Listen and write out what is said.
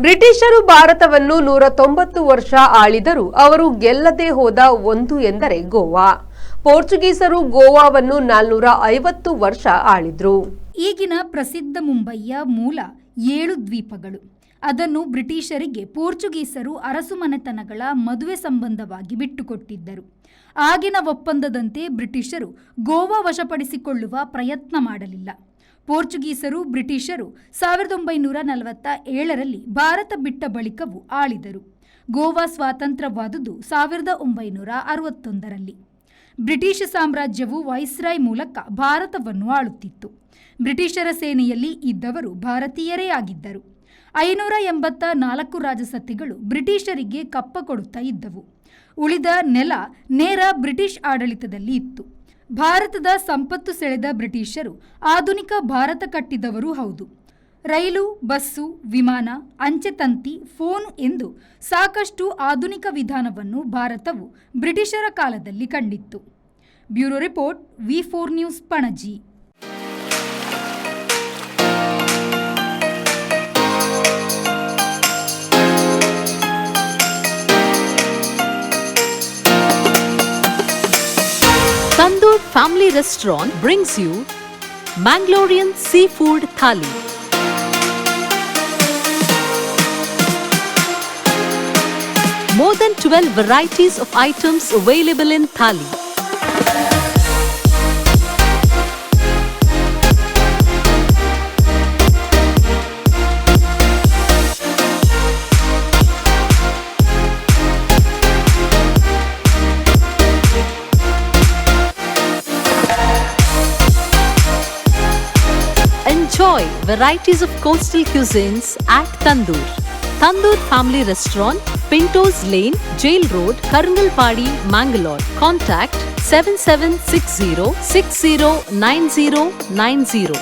ಬ್ರಿಟಿಷರು ಭಾರತವನ್ನು 190 ವರ್ಷ ಆಳಿದರೂ ಅವರು ಗೆಲ್ಲದೆ ಹೋದ ಒಂದು ಎಂದರೆ ಗೋವಾ. ಪೋರ್ಚುಗೀಸರು ಗೋವಾವನ್ನು 450 ವರ್ಷ ಆಳಿದ್ರು. ಈಗಿನ ಪ್ರಸಿದ್ಧ ಮುಂಬಯಿಯ ಮೂಲ 7 ದ್ವೀಪಗಳು. ಅದನ್ನು ಬ್ರಿಟಿಷರಿಗೆ ಪೋರ್ಚುಗೀಸರು ಅರಸುಮನೆತನಗಳ ಮದುವೆ ಸಂಬಂಧವಾಗಿ ಬಿಟ್ಟುಕೊಟ್ಟಿದ್ದರು. ಆಗಿನ ಒಪ್ಪಂದದಂತೆ ಬ್ರಿಟಿಷರು ಗೋವಾ ವಶಪಡಿಸಿಕೊಳ್ಳುವ ಪ್ರಯತ್ನ ಮಾಡಲಿಲ್ಲ. ಪೋರ್ಚುಗೀಸರು ಬ್ರಿಟಿಷರು 1947ರಲ್ಲಿ ಭಾರತ ಬಿಟ್ಟ ಬಳಿಕವೂ ಆಳಿದರು. ಗೋವಾ ಸ್ವಾತಂತ್ರ್ಯವಾದುದು 1961ರಲ್ಲಿ. ಬ್ರಿಟಿಷ್ ಸಾಮ್ರಾಜ್ಯವು ವೈಸ್ರಾಯ್ ಮೂಲಕ ಭಾರತವನ್ನು ಆಳುತ್ತಿತ್ತು. ಬ್ರಿಟಿಷರ ಸೇನೆಯಲ್ಲಿ ಇದ್ದವರು ಭಾರತೀಯರೇ ಆಗಿದ್ದರು. 584 ರಾಜಸತ್ತೆಗಳು ಬ್ರಿಟಿಷರಿಗೆ ಕಪ್ಪ ಕೊಡುತ್ತಾ ಇದ್ದವು. ಉಳಿದ ನೆಲ ನೇರ ಬ್ರಿಟಿಷ್ ಆಡಳಿತದಲ್ಲಿ ಇತ್ತು. ಭಾರತದ ಸಂಪತ್ತು ಸೆಳೆದ ಬ್ರಿಟಿಷರು ಆಧುನಿಕ ಭಾರತ ಕಟ್ಟಿದವರೂ ಹೌದು. ರೈಲು, ಬಸ್ಸು, ವಿಮಾನ, ಅಂಚೆತಂತಿ, ಫೋನ್ ಎಂದು ಸಾಕಷ್ಟು ಆಧುನಿಕ ವಿಧಾನವನ್ನು ಭಾರತವು ಬ್ರಿಟಿಷರ ಕಾಲದಲ್ಲಿ ಕಂಡಿತ್ತು. Bureau report, V4 news, Panaji. Tandoor Family Restaurant brings you Mangalorean Seafood Thali. More than 12 varieties of items available in Thali. Enjoy varieties of coastal cuisines at Tandoor. Tandoor Family Restaurant, Pintos Lane, Jail Road, Karungalpadi, Mangalore. Contact 7760 609090.